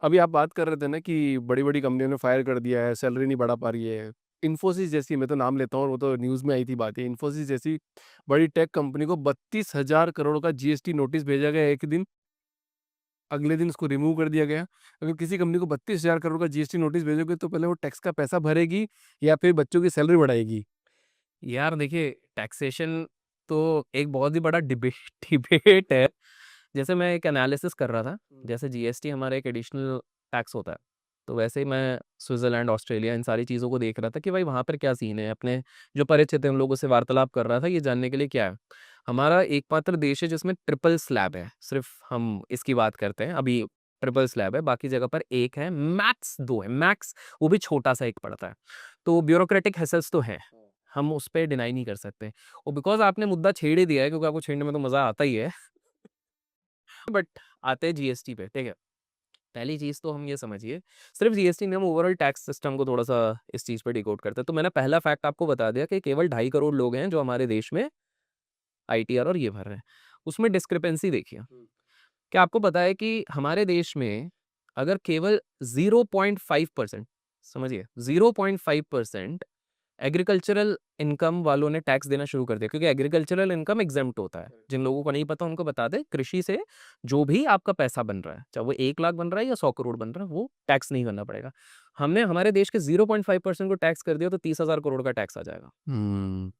अभी आप बात कर रहे थे ना कि बड़ी-बड़ी कंपनियों ने फायर कर दिया है, सैलरी नहीं बढ़ा पा रही है। इन्फोसिस जैसी, मैं तो नाम लेता हूँ, वो तो न्यूज़ में आई थी बात ये, इन्फोसिस जैसी बड़ी टेक कंपनी को 32,000 करोड़ का जीएसटी नोटिस भेजा गया एक दिन, अगले दिन उसको रिमूव कर दिया गया। अगर किसी कंपनी को 32,000 करोड़ का जीएसटी नोटिस भेजोगे तो पहले वो टैक्स का पैसा भरेगी या फिर बच्चों की सैलरी बढ़ाएगी? यार देखिए, टैक्सेशन तो एक बहुत ही बड़ा डिबेट डिबेट है। जैसे मैं एक एनालिसिस कर रहा था, जैसे जीएसटी हमारा एक एडिशनल टैक्स होता है, तो वैसे ही मैं स्विट्ज़रलैंड, ऑस्ट्रेलिया इन सारी चीज़ों को देख रहा था कि भाई वहाँ पर क्या सीन है। अपने जो परिचित हैं उन लोगों से वार्तालाप कर रहा था ये जानने के लिए क्या है। हमारा एकमात्र देश है जिसमें ट्रिपल स्लैब है, सिर्फ़ हम इसकी बात करते हैं, अभी ट्रिपल स्लैब है, बाकी जगह पर 1 है, मैक्स 2 है, मैक्स वो भी छोटा-सा एक पड़ता है। तो ब्यूरोक्रेटिक हेसल्स तो हैं, हम उस पे डिनाई नहीं कर सकते। और बिकॉज़ आपने मुद्दा छेड़ ही दिया है, क्योंकि आपको छेड़ने में तो मज़ा आता ही है। बट आते हैं जीएसटी पे, ठीक है? पहली चीज़ तो हम ये समझिए, सिर्फ़ जीएसटी नहीं, हम ओवरऑल टैक्स सिस्टम को थोड़ा-सा इस चीज़ पे डिकोड करते हैं। तो मैंने पहला फैक्ट आपको बता दिया कि केवल 2.5 करोड़ लोग हैं जो हमारे देश में आईटीआर और ये भर रहे हैं। उसमें डिस्क्रिपेंसी देखिए। क्या आपको पता है कि हमारे देश में अगर केवल 0.5% समझिए 0.5% एग्रीकल्चरल इनकम वालों ने टैक्स देना शुरू कर दिया, क्योंकि एग्रीकल्चरल इनकम एग्जेम्प्ट होता है। जिन लोगों को नहीं पता उनको बता दें, कृषि से जो भी आपका पैसा बन रहा है, चाहे वो 1 लाख बन रहा है या 100 करोड़ बन रहा है, वो टैक्स नहीं करना पड़ेगा। हमने हमारे देश के 0.5% को टैक्स कर दिया तो 30,000 करोड़ का टैक्स आ जाएगा। हुँ।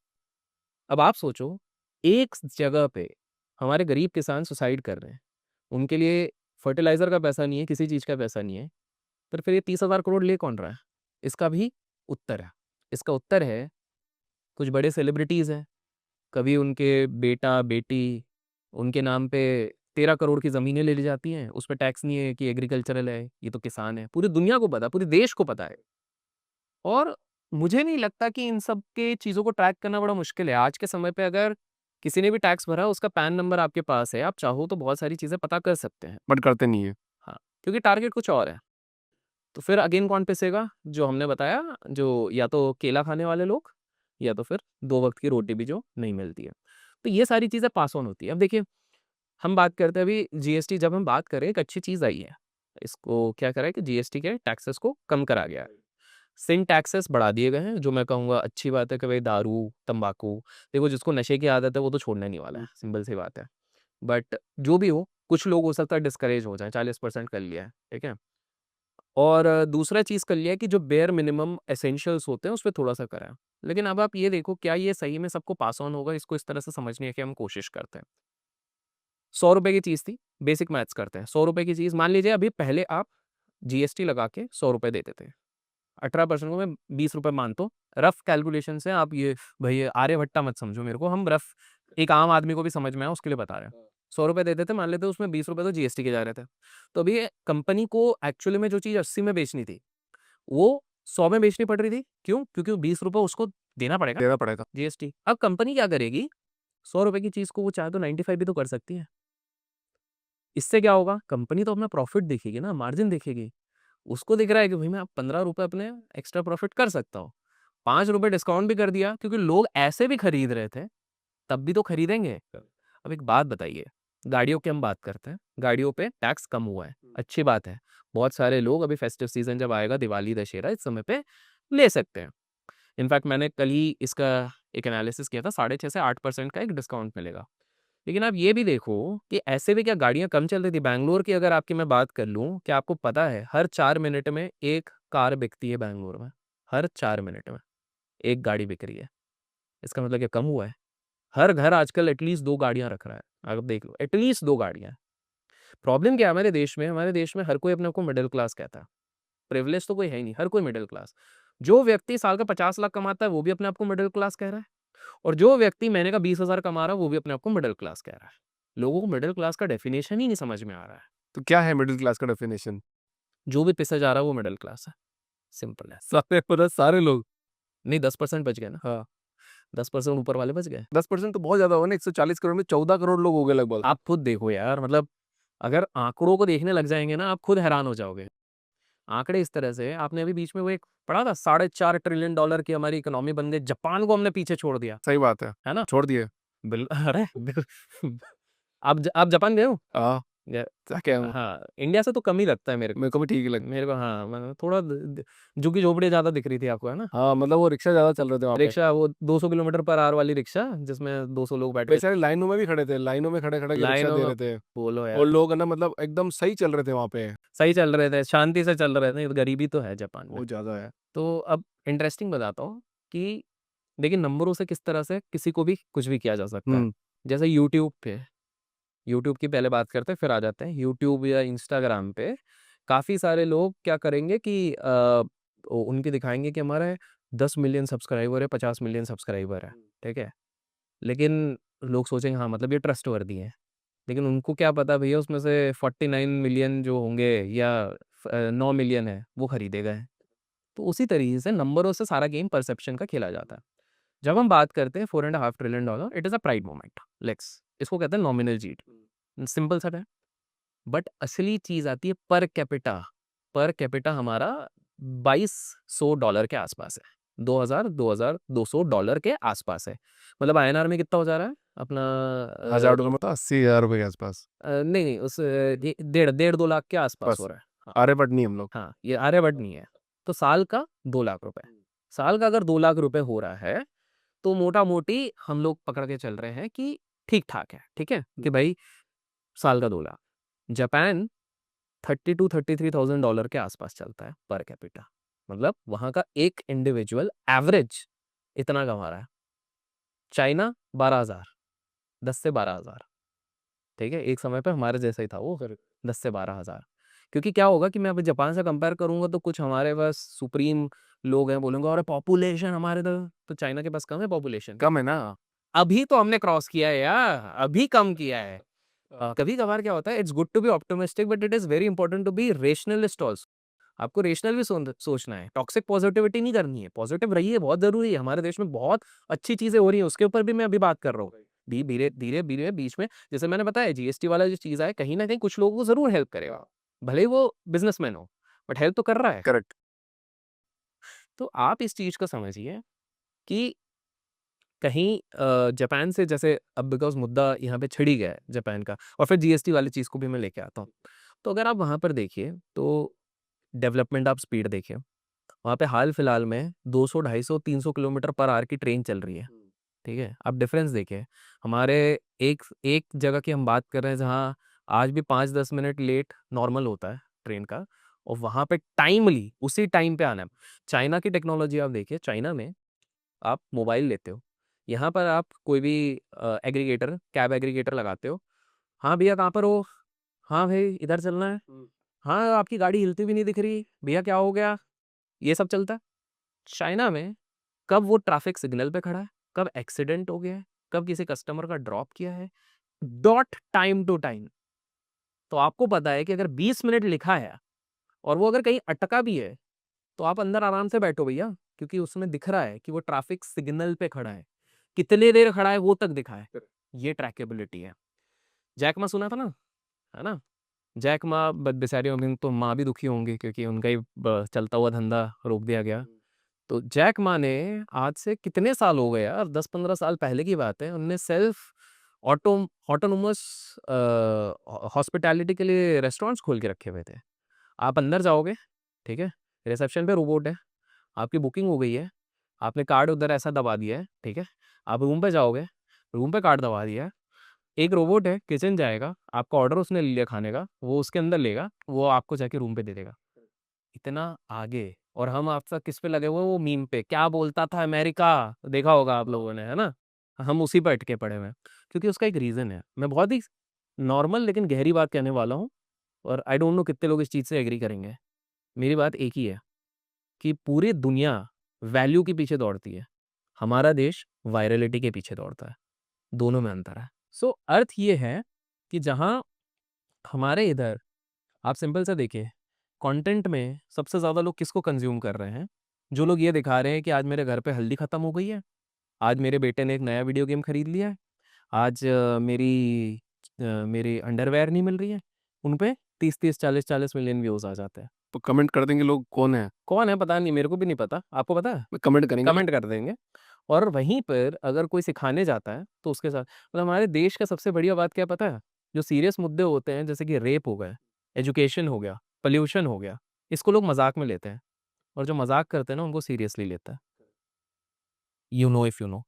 अब आप सोचो, एक जगह पे हमारे गरीब किसान सुसाइड कर रहे हैं, उनके लिए फर्टिलाइज़र का पैसा नहीं है, किसी चीज़ का पैसा नहीं है, पर फिर ये 30,000 करोड़ ले कौन रहा है? इसका भी उत्तर है। इसका उत्तर है, कुछ बड़े सेलिब्रिटीज़ हैं, कभी उनके बेटा-बेटी उनके नाम पे 13 करोड़ की ज़मीनें ले ली जाती हैं, उस पे टैक्स नहीं है कि एग्रीकल्चरल है, ये तो किसान है। पूरी दुनिया को पता है, पूरे देश को पता है। और मुझे नहीं लगता कि इन सब के चीज़ों को ट्रैक करना बड़ा मुश्किल है। आज के समय पे अगर किसी ने भी टैक्स भरा, उसका पैन नंबर आपके पास है, आप चाहो तो बहुत सारी चीज़ें पता कर सकते हैं। बट करते नहीं है। हाँ, क्योंकि टारगेट कुछ और है। तो फिर अगेन कौन पिसेगा? जो हमने बताया, जो या तो केला खाने वाले लोग या तो फिर 2 वक़्त की रोटी भी जो नहीं मिलती है। तो ये सारी चीज़ें पास ऑन होती है। अब देखिए, हम बात करते हैं अभी जीएसटी, जब हम बात करें, एक अच्छी चीज़ आई है। इसको क्या करा है कि जीएसटी के टैक्सेस को कम करा गया है। सिन टैक्सेस बढ़ा दिए गए हैं, जो मैं कहूँगा अच्छी बात है कि भाई दारू, तम्बाकू, देखो जिसको नशे की आदत है वो तो छोड़ना नहीं वाला है, सिंपल सी बात है। बट जो भी हो, कुछ लोग हो सकता है डिस्करेज हो जाएँ, 40% कर लिया है, ठीक है? और दूसरा चीज़ कर लिया है कि जो बेयर मिनिमम एसेंशियल्स होते हैं, उसपे थोड़ा-सा करा है। लेकिन अब आप ये देखो, क्या ये सही में सबको पास ऑन होगा? इसको इस तरह से समझने की हम कोशिश करते हैं। ₹100 की चीज़ थी, बेसिक मैथ्स करते हैं। ₹100 की चीज़ मान लीजिए, अभी पहले आप जीएसटी लगा के ₹100 देते थे। 18% को मैं ₹20 मानता हूँ। रफ कैलकुलेशन से आप ये, भई ये आर्यभट्टा मत समझो मेरे को, हम रफ एक आम आदमी को भी समझ में आए उसके लिए बता रहे हैं। ₹100 देते थे, मान लेते उसमें ₹20 तो जीएसटी के जा रहे थे। तो अभी ये कंपनी को एक्चुअली में जो चीज़ 80 में बेचनी थी, वो 100 में बेचनी पड़ रही थी। क्यों? क्योंकि ₹20 उसको देना पड़ेगा देना पड़ेगा। जीएसटी। अब कंपनी क्या करेगी? ₹100 की चीज़ को वो चाहे तो 95 भी तो कर सकती है। इससे क्या होगा? कंपनी तो अपना प्रॉफिट देखेगी ना, मार्जिन देखेगी। उसको दिख रहा है कि भई मैं अब ₹15 अपने एक्स्ट्रा प्रॉफिट कर सकता हूँ। ₹5 डिस्काउंट भी कर दिया, क्योंकि लोग ऐसे भी खरीद रहे थे, तब भी तो खरीदेंगे। अब एक बात बताइए, गाड़ियों की हम बात करते हैं, गाड़ियों पे टैक्स कम हुआ है, अच्छी बात है। बहुत सारे लोग अभी फेस्टिव सीज़न जब आएगा, दिवाली, दशहरा, इस समय पे ले सकते हैं। इनफैक्ट मैंने कल ही इसका एक एनालिसिस किया था, 6.5 से 8% का एक डिस्काउंट मिलेगा। लेकिन आप ये भी देखो कि ऐसे भी क्या गाड़ियाँ कम चल रही थी। बैंगलोर की अगर आपकी मैं बात कर लूँ, क्या आपको पता है हर 4 मिनट में 1 कार बिकती है बैंगलोर में। हर 4 मिनट में 1 गाड़ी बिक रही है। इसका मतलब क्या कम हुआ है? हर घर आजकल एटलीस्ट 2 गाड़ियाँ रख रहा है। आप देख लो, एटलीस्ट 2 गाड़ियाँ। प्रॉब्लम क्या है हमारे देश में? हमारे देश में हर कोई अपने आप को मिडल क्लास कहता है। प्रिविलेज तो कोई है ही नहीं, हर कोई मिडल क्लास। जो व्यक्ति साल का 50 लाख कमाता है, वो भी अपने आप को मिडल क्लास कह रहा है। और जो व्यक्ति महीने का 20,000 कमा रहा है, वो भी अपने आप को मिडल क्लास कह रहा है। लोगों को मिडल क्लास का डेफिनेशन ही नहीं समझ में आ रहा है। तो क्या है मिडल क्लास का डेफिनिशन? जो भी पिसा जा रहा है वो मिडल क्लास है, सिंपल है। सारे मतलब सारे लोग? नहीं, 10% बच गए ना, हाँ, 10% ऊपर वाले बच गए। 10% तो बहुत ज़्यादा हुआ ना, 140 करोड़ में 14 करोड़ लोग हो गए लगभग। आप खुद देखो यार, मतलब अगर आंकड़ों को देखने लग जाएँगे ना, आप खुद हैरान हो जाओगे। आंकड़े इस तरह से, आपने अभी बीच में वो एक पढ़ा था, $4.5 ट्रिलियन डॉलर की हमारी इकोनॉमी बन गई, जापान को हमने पीछे छोड़ दिया, सही बात है, है ना? छोड़ दिए। अरे बिल आप जापान गए हो? हाँ, या क्या क्या है वो? हाँ, इंडिया से तो कम ही लगता है मेरे को। मेरे को भी ठीक ही लग मेरे को हाँ, मतलब थोड़ा झुग्गी-झोपड़ी ज़्यादा दिख रही थी आपको, है ना? हाँ, मतलब वो रिक्शा ज़्यादा चल रहे थे वहाँ पे। रिक्शा वो 200 किलोमीटर पर आवर वाली रिक्शा जिसमें 200 लोग बैठ के बेचारे लाइनों में भी खड़े थे, लाइनों में खड़े-खड़े के रिक्शा लाइनों दे में रहे थे बोलो और यार, लोग है ना मतलब एकदम सही चल रहे थे वहाँ पे। सही चल रहे थे, शांति से चल रहे थे, गरीबी तो है जापान में। बहुत ज़्यादा है। तो अब इंटरेस्टिंग बताता हूँ कि देखिए नंबरों से किस तरह से किसी को भी कुछ भी किया जा सकता है। हुँ, जैसे यूट्यूब की पहले बात करते हैं फिर आ जाते हैं। यूट्यूब या इंस्टाग्राम पे काफ़ी सारे लोग क्या करेंगे कि उनके दिखाएँगे कि हमारे 10 मिलियन सब्सक्राइबर है, 50 मिलियन सब्सक्राइबर है, ठीक है? लेकिन लोग सोचेंगे हाँ, मतलब ये ट्रस्टवर्दी है। लेकिन उनको क्या पता भैया उसमें से 49 मिलियन जो होंगे या 9 मिलियन है, वो खरीदे गए हैं। तो उसी तरीके से नंबरों से सारा गेम परसेप्शन का खेला जाता है। जब हम बात करते हैं $4.5 trillion dollar it is a pride moment. Let's इसको कहते हैं नॉमिनल जीट। सिंपल सा है। बट असली चीज़ आती है पर कैपिटा। पर कैपिटा हमारा $2200 के आसपास है। 2200 के आसपास है। मतलब आईएनआर में कितना हो जा रहा है? अपना ₹1000 में तो ₹80,000 के आसपास। नहीं, नहीं उस डेढ़ 2 लाख के आसपास बस हो रहा है। हाँ, आर्यभट्ट नहीं हम लोग। हाँ, ये आर्यभट्ट नहीं है। तो साल का 2 लाख रुपए। साल का अगर 2 लाख रुपए हो रहा है, तो मोटा-मोटी हम लोग पकड़ के चल रहे हैं कि ठीक-ठाक है, ठीक है? कि भाई साल का 2 लाख। जापान 30 टू $33,000 के आसपास चलता है पर कैपिटा। मतलब वहाँ का एक इंडिविजुअल एवरेज इतना कमा रहा है। चाइना 12,000 10 से 12,000 ठीक है? एक समय पे हमारे जैसा ही था वो 10 से 12,000 क्योंकि क्या होगा कि मैं अभी जापान से कंपेयर करूँगा तो कुछ हमारे पास सुप्रीम लोग हैं बोलेंगे अरे पॉपुलेशन हमारे तो चाइना के पास कम है पॉपुलेशन। कम है ना? अभी तो हमने क्रॉस किया है यार, अभी कम किया है। कभी-कभार क्या होता है it's good to be optimistic but it is very important to be rationalist also. आपको रेशनल भी सोचना है, टॉक्सिक पॉजिटिविटी नहीं करनी है, पॉजिटिव रहिए बहुत ज़रूरी है। हमारे देश में बहुत अच्छी चीज़ें हो रही हैं, उसके ऊपर भी मैं अभी बात कर रहा हूँ। धीरे-धीरे बीच में जैसे मैंने बताया जीएसटी वाला जो चीज़ है, कहीं न कहीं कुछ लोगों को ज़रूर हेल्प करेगा। भले ही वो बिज़नेसमैन हो, बट हेल्प तो कर रहा है। करेक्ट। तो आप इस चीज़ को समझिए कि कहीं जापान से जैसे अब बिकॉज़ मुद्दा यहाँ पे छिड़ ही गया है जापान का और फिर जीएसटी वाली चीज़ को भी मैं लेके आता हूँ। तो अगर आप वहाँ पर देखिए तो डेवलपमेंट आप स्पीड देखिए, वहाँ पे हाल-फिलहाल में 200, 250, 300 किलोमीटर पर आवर की ट्रेन चल रही है, ठीक है? आप डिफरेंस देखिए, हमारे एक एक जगह की हम बात कर रहे हैं जहाँ आज भी 5-10 मिनट लेट नॉर्मल होता है ट्रेन का और वहाँ पे टाइमली उसी टाइम पे आना है। चाइना की टेक्नोलॉजी आप देखिए, चाइना में आप मोबाइल लेते हो, यहाँ पर आप कोई भी एग्रीगेटर, कैब एग्रीगेटर लगाते हो, "हाँ भैया कहाँ पर हो? हाँ भाई इधर चलना है। हाँ, आपकी गाड़ी हिलती भी नहीं दिख रही। भैया क्या हो गया?" ये सब चलता है। चाइना में कब वो ट्रैफिक सिग्नल पे खड़ा है, कब एक्सीडेंट हो गया है, कब किसी कस्टमर का ड्रॉप किया है, डॉट टाइम टू टाइम। तो आपको पता है कि अगर 20 मिनट लिखा है और वो अगर कहीं अटका भी है, तो आप अंदर आराम से बैठो भैया, क्योंकि उसमें दिख रहा है कि वो ट्रैफिक सिग्नल पे खड़ा है। कितने देर खड़ा है वो तक दिखा है। ये ट्रैकेबिलिटी है। जैक मा सुना था ना, है ना? जैक मा बेचारी उनकी तो माँ भी दुखी होंगी क्योंकि उनका ही चलता हुआ धंधा रोक दिया गया। तो जैक मा ने आज से कितने साल हो गए यार 10-15 साल पहले की बात है उनने सेल्फ ऑटो ऑटोनोमस हॉस्पिटैलिटी के लिए रेस्टोरेंट्स खोल के रखे हुए थे। आप अंदर जाओगे, ठीक है? रिसेप्शन पे रोबोट है, आपकी बुकिंग हो गई है, आपने कार्ड उधर ऐसा दबा दिया है, ठीक है? आप रूम पे जाओगे, रूम पे कार्ड दबा दिया है, एक रोबोट है, किचन जाएगा, आपका ऑर्डर उसने ले लिया खाने का, वो उसके अंदर लेगा, वो आपको जाके रूम पे दे देगा। इतना आगे और हम आप सब किस पे लगे हुए हैं वो मीम पे क्या बोलता था अमेरिका देखा होगा आप लोगों ने है ना हम उसी पे अटके पड़े हुए हैं क्योंकि उसका एक रीज़न है मैं बहुत ही नॉर्मल लेकिन गहरी बात कहने वाला हूँ और आई डोंट नो कितने लोग इस चीज़ से एग्री करेंगे मेरी बात एक ही है कि पूरी दुनिया वैल्यू के पीछे दौड़ती है हमारा देश वायरलिटी के पीछे दौड़ता है दोनों में अंतर है सो अर्थ ये है कि जहाँ हमारे इधर आप सिंपल सा देखिए कंटेंट में सबसे ज़्यादा लोग किसको कंज्यूम कर रहे हैं? जो लोग ये दिखा रहे हैं कि आज मेरे घर पे हल्दी खत्म हो गई है, आज मेरे बेटे ने एक नया वीडियो गेम खरीद लिया है, आज मेरी अंडरवियर नहीं मिल रही है, उन पे 30-30, 40-40 मिलियन व्यूज़ आ जाते हैं। तो कमेंट कर देंगे लोग कौन है? कौन है पता नहीं, मेरे को भी नहीं पता, आपको पता है? कमेंट करेंगे लोग। कमेंट कर देंगे और वहीं पर अगर कोई सिखाने जाता है, तो उसके साथ मतलब हमारे देश का सबसे बढ़िया बात क्या है पता है? जो सीरियस मुद्दे होते हैं जैसे कि रेप हो गए, एजुकेशन हो गया, पॉल्यूशन हो गया, इसको लोग मज़ाक में लेते हैं और जो मज़ाक करते हैं ना उनको सीरियसली लेता है। You know if you know.